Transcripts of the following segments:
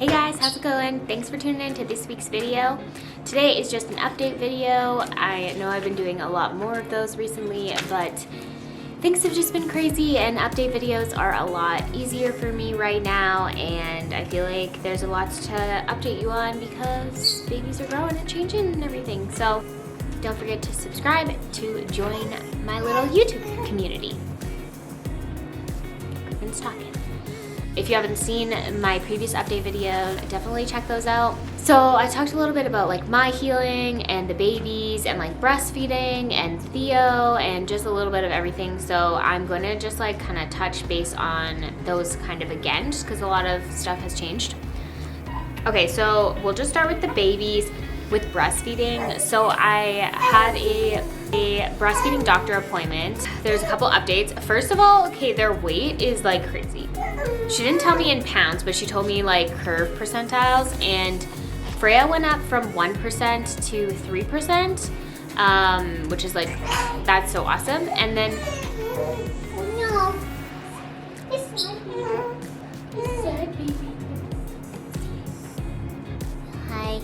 Hey guys, how's it going? Thanks for tuning in to this week's video. Today is just an update video. I know I've been doing a lot more of those recently, but things have just been crazy and update videos are a lot easier for me right now, and I feel like there's a lot to update you on because babies are growing and changing and everything. So don't forget to subscribe to join my little YouTube community. Griffin's talking. If you haven't seen my previous update video, definitely check those out. So I talked a little bit about like my healing and the babies and like breastfeeding and Theo and just a little bit of everything. So I'm going to just like kind of touch base on those kind of again, just because a lot of stuff has changed. Okay, so we'll just start with the babies with breastfeeding. So I had a breastfeeding doctor appointment. There's a couple updates. First of all, okay, their weight is like crazy. She didn't tell me in pounds, but she told me like curve percentiles, and Freya went up from 1% to 3%, which is like, that's so awesome. And then No. It's not here. sad baby. Hi.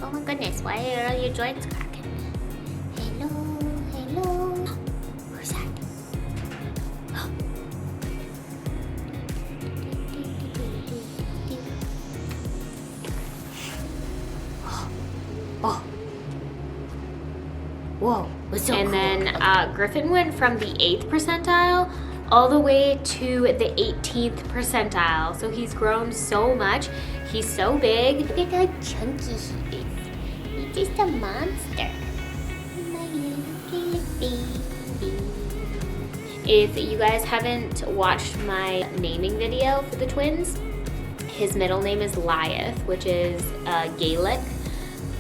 Oh my goodness, why are all your joints cracking? Hello, hello. Who's that? Oh. Whoa, what's so And cool? then Griffin went from the 8th percentile all the way to the 18th percentile. So he's grown so much. He's so big. Look at how chunky he is. He's just a monster. My little baby. If you guys haven't watched my naming video for the twins, his middle name is Lyeth, which is Gaelic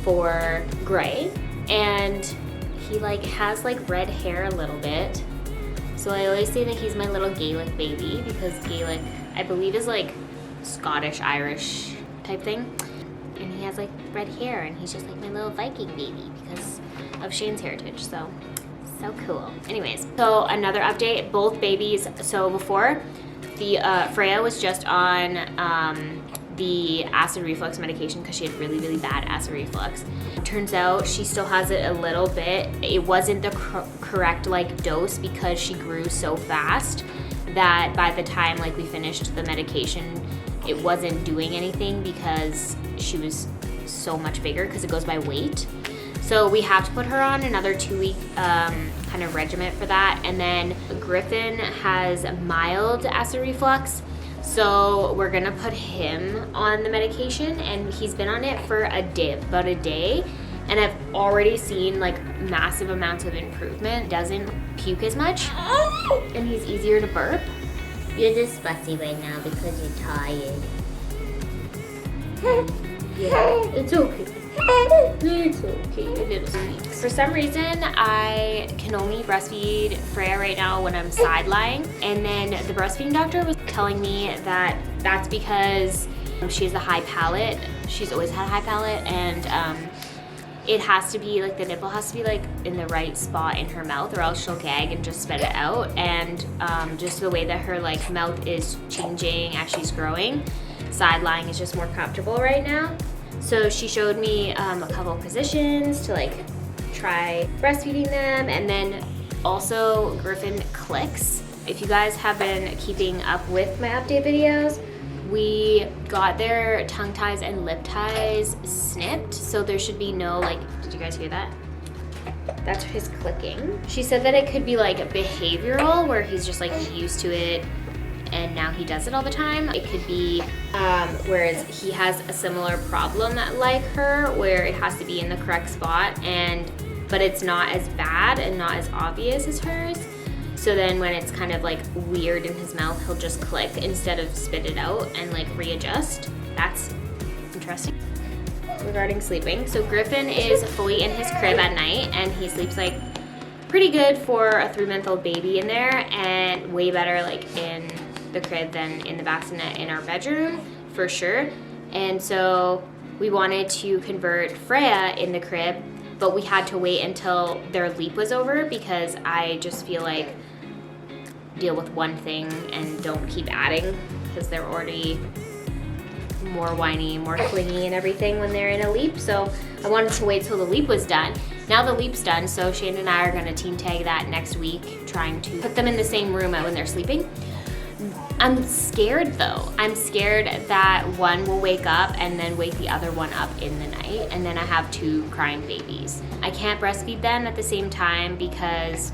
for gray, and he like has like red hair a little bit. So I always say that he's my little Gaelic baby, because Gaelic, I believe, is like Scottish, Irish type thing. And he has like red hair, and he's just like my little Viking baby because of Shane's heritage. So cool. Anyways, so another update, both babies. So before, the Freya was just on the acid reflux medication because she had really, really bad acid reflux. Turns out she still has it a little bit. It wasn't the correct like dose because she grew so fast that by the time like we finished the medication, it wasn't doing anything because she was so much bigger, because it goes by weight. So we have to put her on another 2-week kind of regimen for that. And then Griffin has mild acid reflux, so we're gonna put him on the medication, and he's been on it for about a day, and I've already seen like massive amounts of improvement. Doesn't puke as much, and he's easier to burp. You're just fussy right now because you're tired. Yeah, it's okay. It's okay, little sweet. For some reason, I can only breastfeed Freya right now when I'm side lying, and then the breastfeeding doctor was telling me that that's because she has a high palate. She's always had a high palate, and it has to be like, the nipple has to be like in the right spot in her mouth, or else she'll gag and just spit it out. And just the way that her like mouth is changing as she's growing, side lying is just more comfortable right now. So she showed me a couple of positions to like try breastfeeding them. And then also Griffin clicks. If you guys have been keeping up with my update videos, we got their tongue ties and lip ties snipped, so there should be no like, did you guys hear that? That's his clicking. She said that it could be like behavioral, where he's just like used to it and now he does it all the time. It could be whereas he has a similar problem like her, where it has to be in the correct spot, but it's not as bad and not as obvious as hers. So then when it's kind of like weird in his mouth, he'll just click instead of spit it out and like readjust. That's interesting. Regarding sleeping, so Griffin is fully in his crib at night, and he sleeps like pretty good for a 3-month-old baby in there, and way better like in the crib than in the bassinet in our bedroom for sure. And so we wanted to convert Freya in the crib, but we had to wait until their leap was over, because I just feel like deal with one thing and don't keep adding because they're already more whiny, more clingy and everything when they're in a leap. So I wanted to wait till the leap was done. Now the leap's done, so Shane and I are gonna team tag that next week, trying to put them in the same room when they're sleeping. I'm scared though. I'm scared that one will wake up and then wake the other one up in the night, and then I have 2 crying babies. I can't breastfeed them at the same time because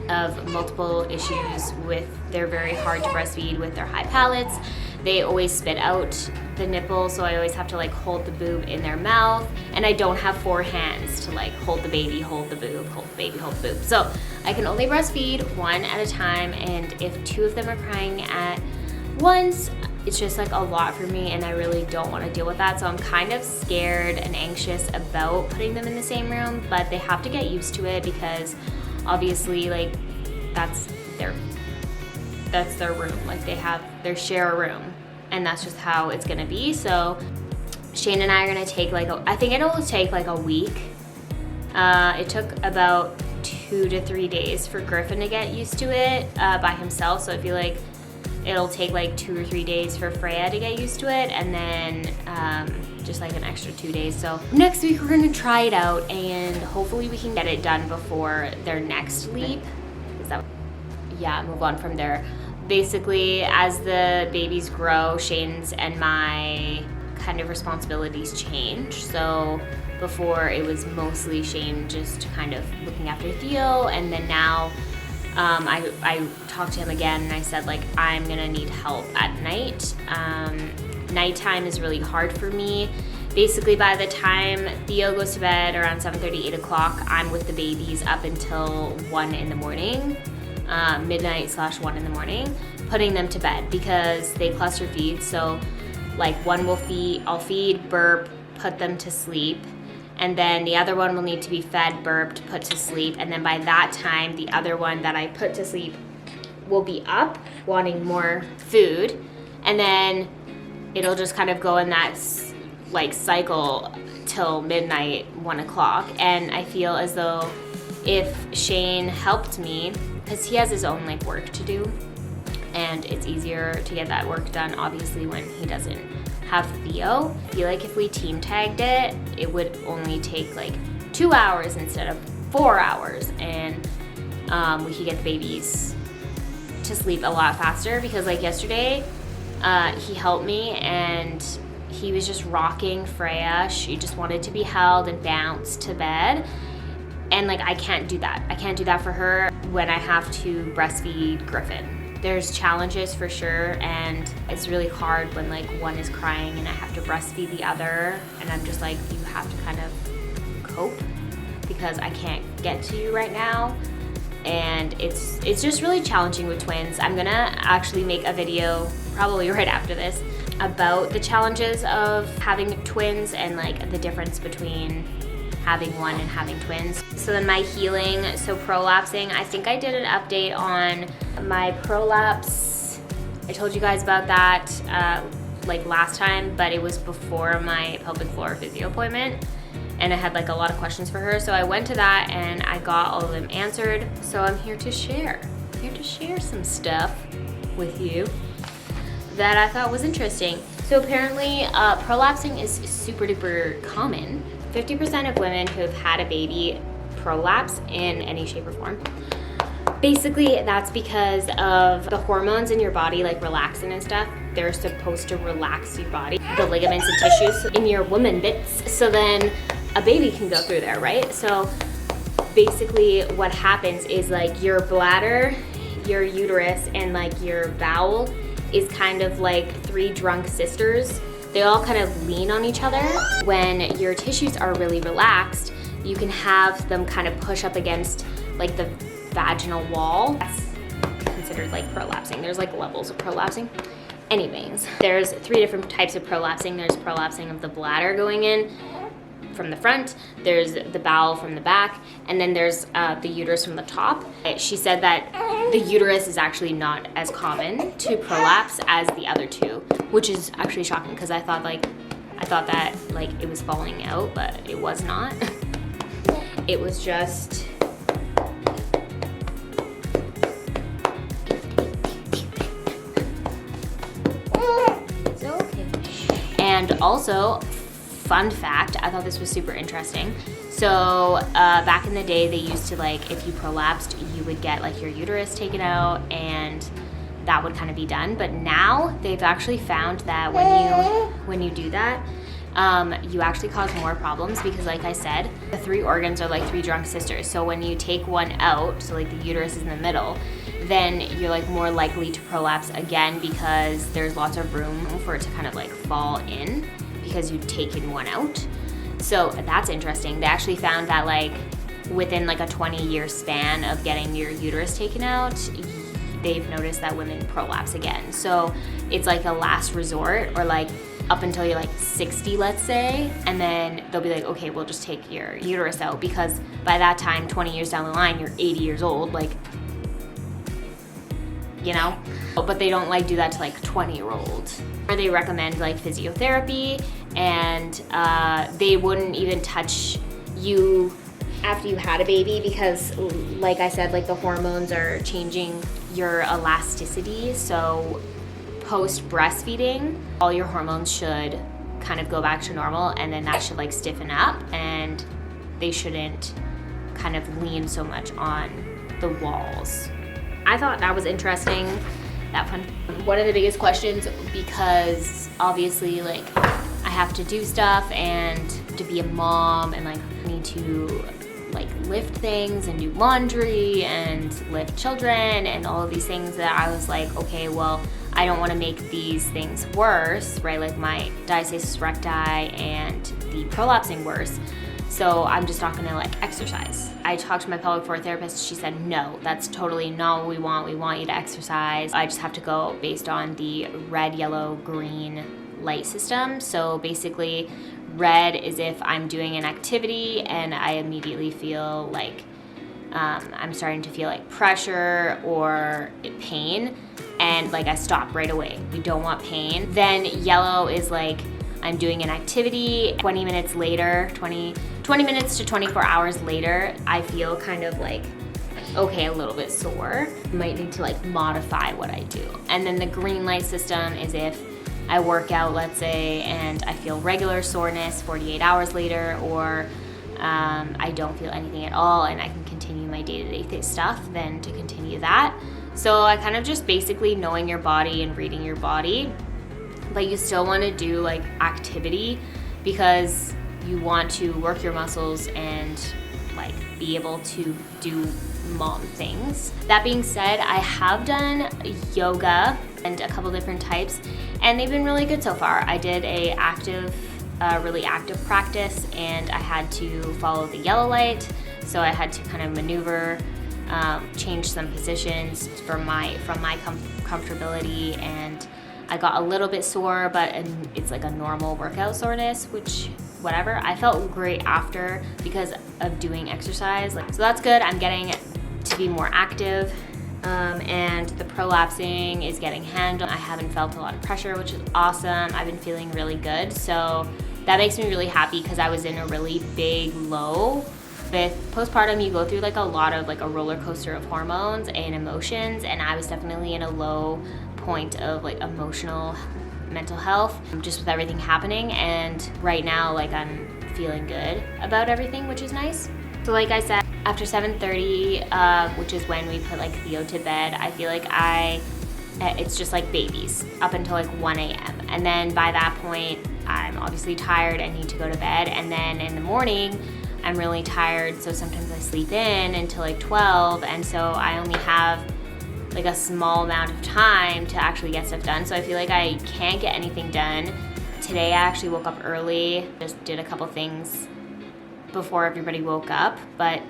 of multiple issues with, they're very hard to breastfeed with their high palates. They always spit out the nipple, so I always have to like hold the boob in their mouth, and I don't have 4 hands to like hold the baby, hold the boob, hold the baby, hold the boob. So I can only breastfeed 1 at a time, and if 2 of them are crying at once, it's just like a lot for me, and I really don't want to deal with that. So I'm kind of scared and anxious about putting them in the same room, but they have to get used to it because obviously like that's their room. Like they share a room, and that's just how it's gonna be. So Shane and I are gonna take like I think it'll take like a week. It took about 2 to 3 days for Griffin to get used to it by himself. So I feel like it'll take like 2 or 3 days for Freya to get used to it, and then just like an extra 2 days. So next week we're gonna try it out, and hopefully we can get it done before their next leap. Move on from there. Basically, as the babies grow, Shane's and my kind of responsibilities change. So before it was mostly Shane just kind of looking after Theo, and then now I talked to him again and I said like I'm gonna need help at night. Nighttime is really hard for me. Basically by the time Theo goes to bed around 7:30, 8 o'clock, I'm with the babies up until 1 in the morning. Midnight/1 in the morning, putting them to bed because they cluster feed. So like one will I'll feed, burp, put them to sleep, and then the other one will need to be fed, burped, put to sleep, and then by that time the other one that I put to sleep will be up wanting more food, and then it'll just kind of go in that like cycle till midnight, 1 o'clock. And I feel as though if Shane helped me, because he has his own like work to do, and it's easier to get that work done obviously when he doesn't have Theo. I feel like if we team tagged it, it would only take like 2 hours instead of 4 hours, and we could get the babies to sleep a lot faster. Because like yesterday, he helped me and he was just rocking Freya. She just wanted to be held and bounce to bed. And like I can't do that. I can't do that for her when I have to breastfeed Griffin. There's challenges for sure, and it's really hard when like one is crying and I have to breastfeed the other, and I'm just like, you have to kind of cope because I can't get to you right now. And it's just really challenging with twins. I'm gonna actually make a video probably right after this about the challenges of having twins and like the difference between having one and having twins. So then my healing, so prolapsing, I think I did an update on my prolapse. I told you guys about that like last time, but it was before my pelvic floor physio appointment, and I had like a lot of questions for her. So I went to that and I got all of them answered. So I'm here to share some stuff with you that I thought was interesting. So apparently prolapsing is super duper common. 50% of women who have had a baby prolapse in any shape or form. Basically, that's because of the hormones in your body, like relaxin and stuff. They're supposed to relax your body, the ligaments and tissues in your woman bits, so then a baby can go through there, right? So basically what happens is like your bladder, your uterus, and like your bowel is kind of like 3 drunk sisters. They all kind of lean on each other. When your tissues are really relaxed, you can have them kind of push up against like the vaginal wall. That's considered like prolapsing. There's like levels of prolapsing. Anyways, there's 3 different types of prolapsing. There's prolapsing of the bladder going in from the front, there's the bowel from the back, and then there's the uterus from the top. She said that the uterus is actually not as common to prolapse as the other 2, which is actually shocking because I thought that like it was falling out, but it was not. It was just And also, fun fact, I thought this was super interesting. So back in the day, they used to like, if you prolapsed, you would get like your uterus taken out and that would kind of be done. But now they've actually found that when you do that, you actually cause more problems because like I said, the 3 organs are like 3 drunk sisters. So when you take one out, so like the uterus is in the middle, then you're like more likely to prolapse again because there's lots of room for it to kind of like fall in because you've taken one out. So that's interesting. They actually found that like within like a 20-year span of getting your uterus taken out, they've noticed that women prolapse again. So it's like a last resort, or like up until you're like 60, let's say, and then they'll be like, okay, we'll just take your uterus out, because by that time, 20 years down the line, you're 80 years old, like, you know? But they don't like do that to like 20-year-olds. Or they recommend like physiotherapy, and they wouldn't even touch you after you had a baby because, like I said, like the hormones are changing your elasticity. So post breastfeeding, all your hormones should kind of go back to normal, and then that should like stiffen up, and they shouldn't kind of lean so much on the walls. I thought that was interesting, that fun. One of the biggest questions, because obviously like I have to do stuff and to be a mom and like need to like lift things and do laundry and lift children and all of these things, that I was like, okay, well, I don't want to make these things worse, right? Like my diastasis recti and the prolapsing worse. So I'm just not gonna like exercise. I talked to my pelvic floor therapist. She said, no, that's totally not what we want. We want you to exercise. I just have to go based on the red, yellow, green light system. So basically, red is if I'm doing an activity and I immediately feel like I'm starting to feel like pressure or pain, and like I stop right away. We don't want pain. Then yellow is like I'm doing an activity, 20 minutes later, 20 minutes to 24 hours later, I feel kind of like, okay, a little bit sore. Might need to like modify what I do. And then the green light system is if I work out, let's say, and I feel regular soreness 48 hours later, or I don't feel anything at all and I can continue my day-to-day stuff, then to continue that. So I kind of just basically knowing your body and reading your body, but you still want to do like activity because you want to work your muscles and like be able to do mom things. That being said, I have done yoga and a couple different types, and they've been really good so far. I did a really active practice, and I had to follow the yellow light, so I had to kind of maneuver, change some positions from my comfortability, and I got a little bit sore, but it's like a normal workout soreness, which whatever. I felt great after because of doing exercise. So that's good. I'm getting to be more active, and the prolapsing is getting handled. I haven't felt a lot of pressure, which is awesome. I've been feeling really good. So that makes me really happy because I was in a really big low. With postpartum, you go through like a lot of like a roller coaster of hormones and emotions, and I was definitely in a low point of like emotional, mental health, just with everything happening. And right now, like I'm feeling good about everything, which is nice. So like I said, after 7:30, which is when we put like Theo to bed, I feel like it's just like babies up until like 1 a.m. And then by that point, I'm obviously tired and need to go to bed. And then in the morning, I'm really tired. So sometimes I sleep in until like 12. And so I only have like a small amount of time to actually get stuff done. So I feel like I can't get anything done. Today I actually woke up early, just did a couple things before everybody woke up, but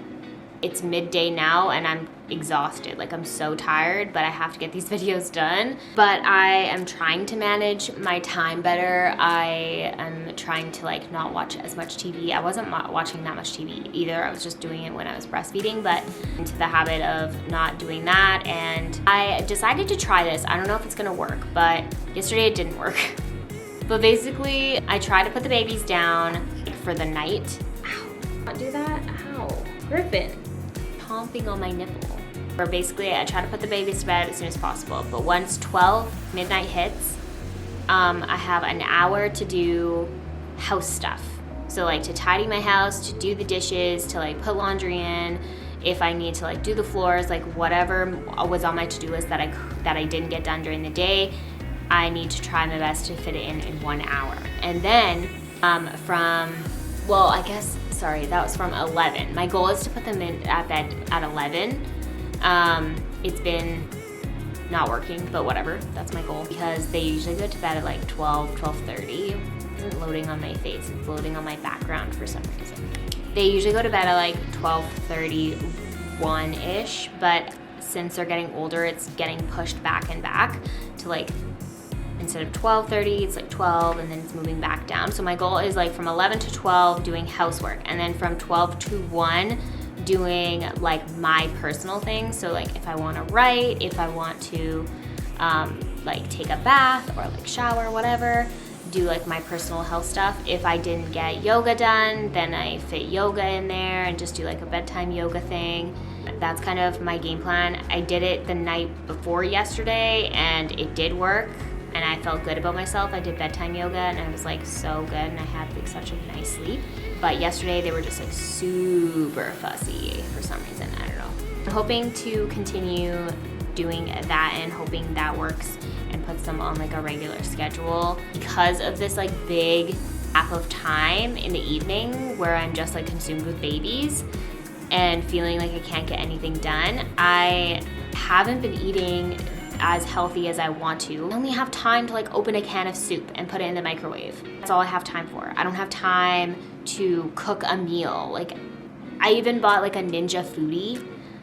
it's midday now and I'm exhausted. Like I'm so tired, but I have to get these videos done. But I am trying to manage my time better. I am trying to like not watch as much TV. I wasn't watching that much TV either. I was just doing it when I was breastfeeding, but into the habit of not doing that. And I decided to try this. I don't know if it's gonna work, but yesterday it didn't work. But basically, I try to put the babies down for the night. Ow, not do that, ow. Griffin, chomping on my nipple. Or basically, I try to put the babies to bed as soon as possible. But once 12 midnight hits, I have an hour to do house stuff. So like to tidy my house, to do the dishes, to like put laundry in, if I need to like do the floors, like whatever was on my to-do list that I didn't get done during the day, I need to try my best to fit it in 1 hour. And then that was from 11. My goal is to put them in at bed at 11. It's been not working, but whatever, that's my goal, because they usually go to bed at like 12:30. It isn't loading on my face, it's loading on my background for some reason. They usually go to bed at like 12:31-ish, but since they're getting older, it's getting pushed back and back to like, instead of 12:30, it's like 12, and then it's moving back down. So my goal is like from 11 to 12 doing housework, and then from 12 to 1 doing like my personal things. So like if I want to write, if I want to like take a bath or like shower, whatever, do like my personal health stuff. If I didn't get yoga done, then I fit yoga in there and just do like a bedtime yoga thing. That's kind of my game plan. I did it the night before yesterday and it did work, and I felt good about myself. I did bedtime yoga and I was like so good, and I had like such a nice sleep. But yesterday they were just like super fussy for some reason, I don't know. I'm hoping to continue doing that and hoping that works and puts them on like a regular schedule. Because of this like big gap of time in the evening where I'm just like consumed with babies and feeling like I can't get anything done, I haven't been eating as healthy as I want to. I only have time to like open a can of soup and put it in the microwave. That's all I have time for. I don't have time to cook a meal. Like I even bought like a Ninja Foodie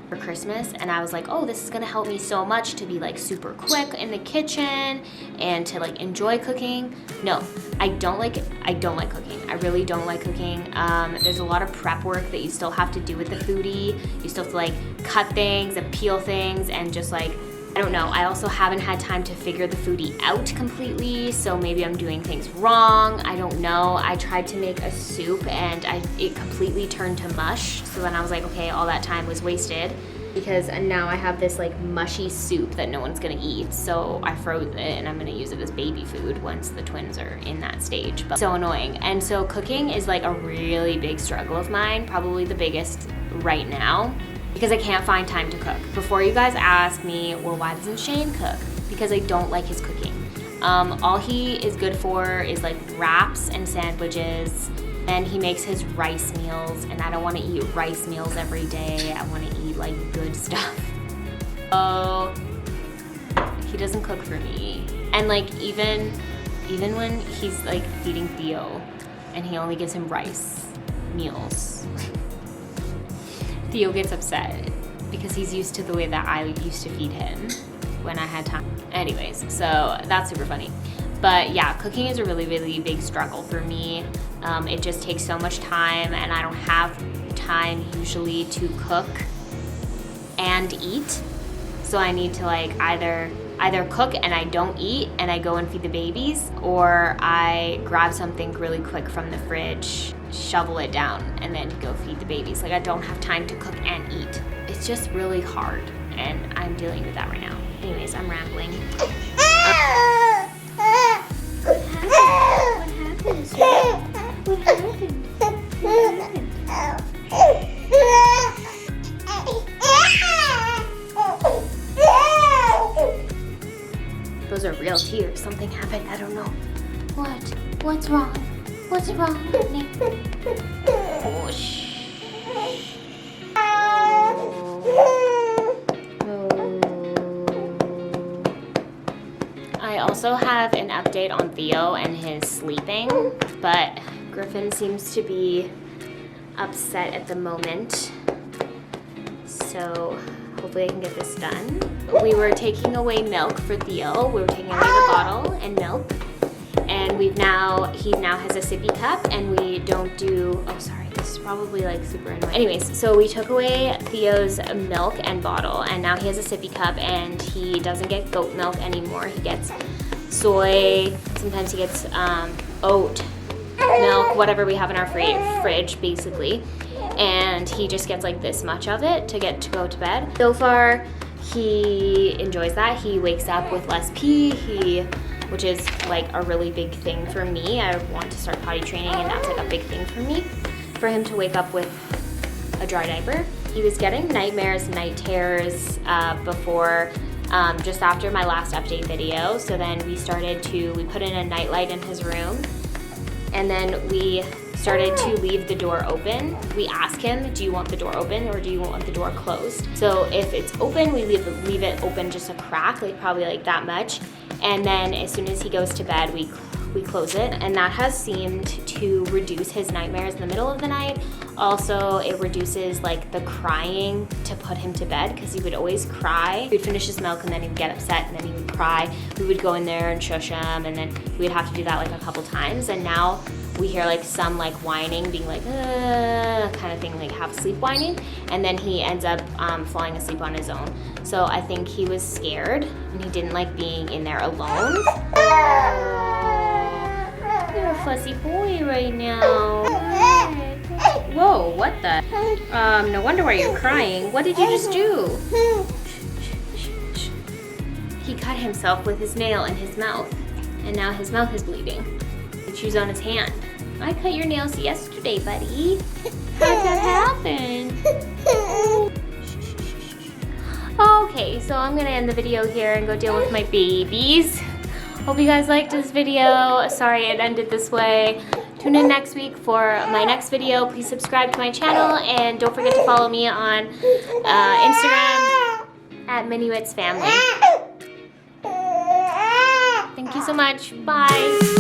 for Christmas, and I was like, oh, this is gonna help me so much to be like super quick in the kitchen and to like enjoy cooking. No, I don't like cooking. I really don't like cooking. There's a lot of prep work that you still have to do with the foodie. You still have to like cut things and peel things and just like, I don't know. I also haven't had time to figure the foodie out completely, so maybe I'm doing things wrong. I don't know. I tried to make a soup and it completely turned to mush. So then I was like, okay, all that time was wasted, because now I have this like mushy soup that no one's gonna eat. So I froze it and I'm gonna use it as baby food once the twins are in that stage. But so annoying. And so cooking is like a really big struggle of mine, probably the biggest right now, because I can't find time to cook. Before you guys ask me, well, why doesn't Shane cook? Because I don't like his cooking. All he is good for is like wraps and sandwiches, and he makes his rice meals, and I don't want to eat rice meals every day. I want to eat like good stuff. Oh, he doesn't cook for me. And like even when he's like feeding Theo and he only gives him rice meals, Theo gets upset because he's used to the way that I used to feed him when I had time. Anyways, so that's super funny. But yeah, cooking is a really, really big struggle for me. It just takes so much time, and I don't have time usually to cook and eat. So I need to like either cook and I don't eat and I go and feed the babies, or I grab something really quick from the fridge, shovel it down, and then go feed the babies. Like I don't have time to cook and eat. It's just really hard, and I'm dealing with that right now. Anyways, I'm rambling. Those are real tears. Something happened. I don't know. What? What's wrong? What's wrong, honey? Oh, shh. I also have an update on Theo and his sleeping, but Griffin seems to be upset at the moment. So hopefully I can get this done. We were taking away milk for Theo. We were taking away the bottle and milk. And he now has a sippy cup, and we don't do, oh sorry, this is probably like super annoying. Anyways, so we took away Theo's milk and bottle, and now he has a sippy cup, and he doesn't get goat milk anymore. He gets soy, sometimes he gets oat milk, whatever we have in our fridge basically. And he just gets like this much of it to go to bed. So far, he enjoys that. He wakes up with less pee. He which is like a really big thing for me. I want to start potty training, and that's like a big thing for me. For him to wake up with a dry diaper. He was getting nightmares, night terrors before, just after my last update video. So then we put in a nightlight in his room, and then we started to leave the door open. We ask him, do you want the door open or do you want the door closed? So if it's open, we leave it open just a crack, like probably like that much. And then as soon as he goes to bed, we close it. And that has seemed to reduce his nightmares in the middle of the night. Also, it reduces like the crying to put him to bed, because he would always cry. He'd finish his milk and then he'd get upset and then he would cry. We would go in there and shush him, and then we'd have to do that like a couple times. And now we hear like some like whining, being like kind of thing, like half asleep whining, and then he ends up falling asleep on his own. So I think he was scared and he didn't like being in there alone. You're a fuzzy boy right now. Whoa, what the? No wonder why you're crying. What did you just do? He cut himself with his nail in his mouth, and now his mouth is bleeding. He chews on his hand. I cut your nails yesterday, buddy. How did that happen? Okay, so I'm gonna end the video here and go deal with my babies. Hope you guys liked this video. Sorry it ended this way. Tune in next week for my next video. Please subscribe to my channel, and don't forget to follow me on Instagram at MiniWitsFamily. Thank you so much. Bye.